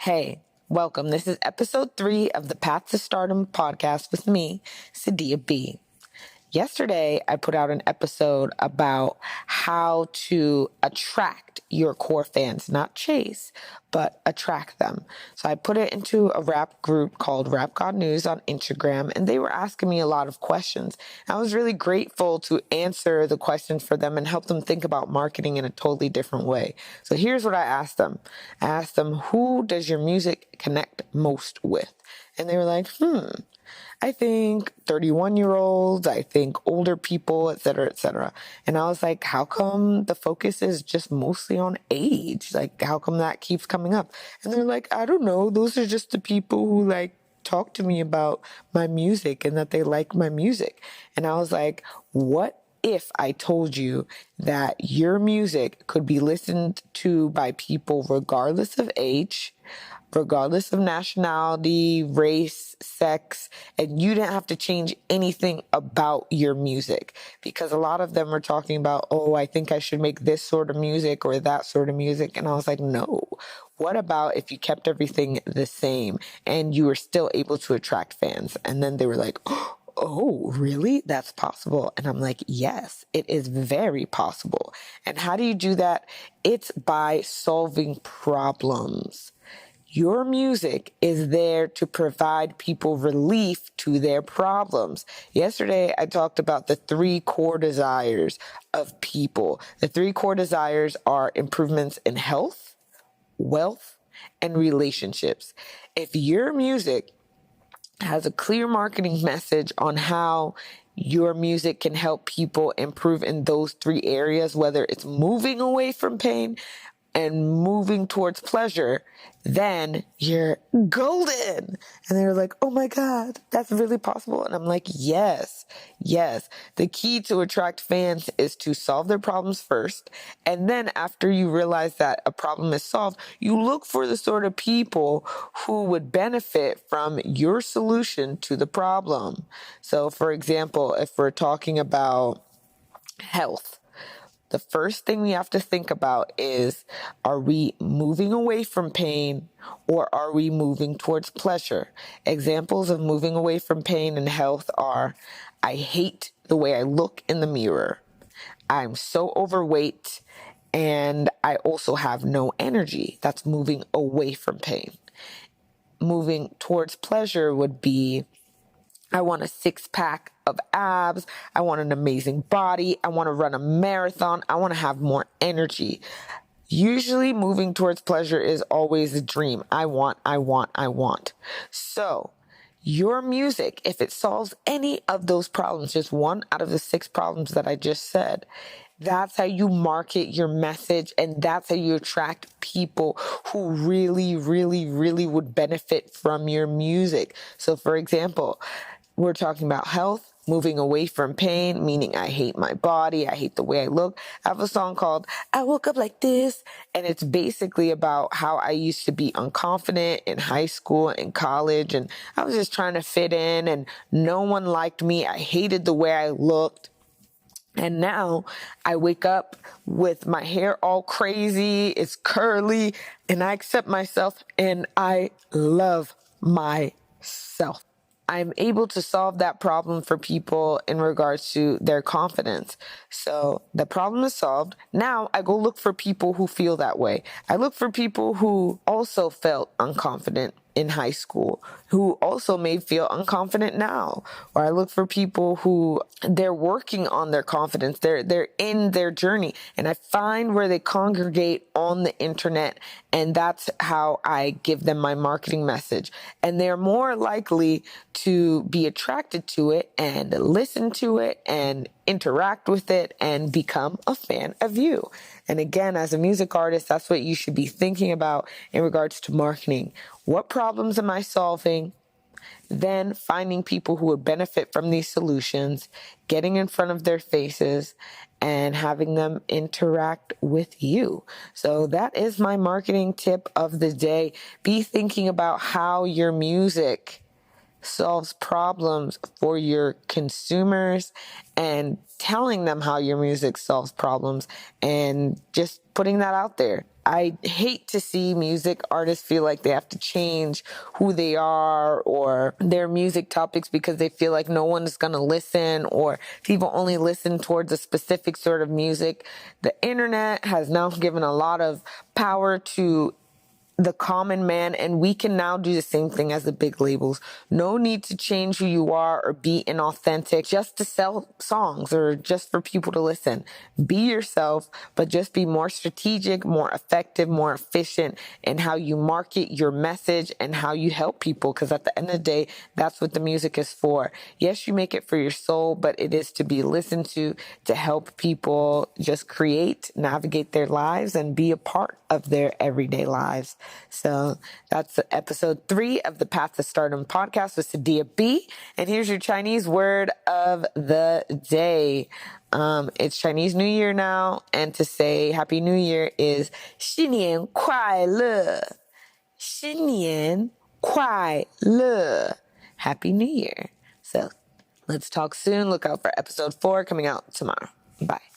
Hey, welcome. This is episode 3 of the Path to Stardom podcast with me, Sadia B. Yesterday, I put out an episode about how to attract your core fans, not chase, but attract them. So I put it into a rap group called Rap God News on Instagram, and they were asking me a lot of questions. I was really grateful to answer the questions for them and help them think about marketing in a totally different way. So here's what I asked them. I asked them, who does your music connect most with? And they were like, I think 31-year-olds, I think older people, et cetera, et cetera. And I was like, how come the focus is just mostly on age? Like, how come that keeps coming up? And they're like, I don't know. Those are just the people who talk to me about my music and that they like my music. And I was like, what if I told you that your music could be listened to by people regardless of age, regardless of nationality, race, sex, and you didn't have to change anything about your music? Because a lot of them were talking about, oh, I think I should make this sort of music or that sort of music. And I was like, no. What about if you kept everything the same and you were still able to attract fans? And then they were like, oh, really? That's possible. And I'm like, yes, it is very possible. And how do you do that? It's by solving problems. Your music is there to provide people relief to their problems. Yesterday, I talked about the 3 core desires of people. The 3 core desires are improvements in health, wealth, and relationships. If your music has a clear marketing message on how your music can help people improve in those 3 areas, whether it's moving away from pain and moving towards pleasure, then you're golden. And they were like, oh my God, that's really possible. And I'm like, yes. The key to attract fans is to solve their problems first. And then after you realize that a problem is solved, you look for the sort of people who would benefit from your solution to the problem. So for example, if we're talking about health, the first thing we have to think about is, are we moving away from pain or are we moving towards pleasure? Examples of moving away from pain and health are, I hate the way I look in the mirror. I'm so overweight and I also have no energy. That's moving away from pain. Moving towards pleasure would be, I want a 6-pack of abs. I want an amazing body. I want to run a marathon. I want to have more energy. Usually moving towards pleasure is always a dream. I want. So your music, if it solves any of those problems, just one out of the 6 problems that I just said, that's how you market your message, and that's how you attract people who really, really, really would benefit from your music. So for example, we're talking about health, moving away from pain, meaning I hate my body, I hate the way I look. I have a song called I Woke Up Like This, and it's basically about how I used to be unconfident in high school and college, and I was just trying to fit in, and no one liked me. I hated the way I looked. And now I wake up with my hair all crazy, it's curly, and I accept myself and I love myself. I'm able to solve that problem for people in regards to their confidence. So the problem is solved. Now I go look for people who feel that way. I look for people who also felt unconfident in high school, who also may feel unconfident now. Or I look for people who they're working on their confidence. They're in their journey, and I find where they congregate on the internet, and that's how I give them my marketing message. And they're more likely to be attracted to it and listen to it and interact with it and become a fan of you. And again, as a music artist, that's what you should be thinking about in regards to marketing. What problems am I solving? Then finding people who would benefit from these solutions, getting in front of their faces, and having them interact with you. So that is my marketing tip of the day. Be thinking about how your music solves problems for your consumers and telling them how your music solves problems and just putting that out there. I hate to see music artists feel like they have to change who they are or their music topics because they feel like no one is going to listen, or people only listen towards a specific sort of music. The internet has now given a lot of power to the common man, and we can now do the same thing as the big labels. No need to change who you are or be inauthentic just to sell songs or just for people to listen. Be yourself, but just be more strategic, more effective, more efficient in how you market your message and how you help people, because at the end of the day, that's what the music is for. Yes, you make it for your soul, but it is to be listened to help people just create, navigate their lives, and be a part of their everyday lives. So that's episode 3 of the Path to Stardom podcast with Sadia B. And here's your Chinese word of the day. It's Chinese New Year now, and to say Happy New Year is 新年快乐. 新年快乐. Happy New Year. So let's talk soon. Look out for episode 4 coming out tomorrow. Bye.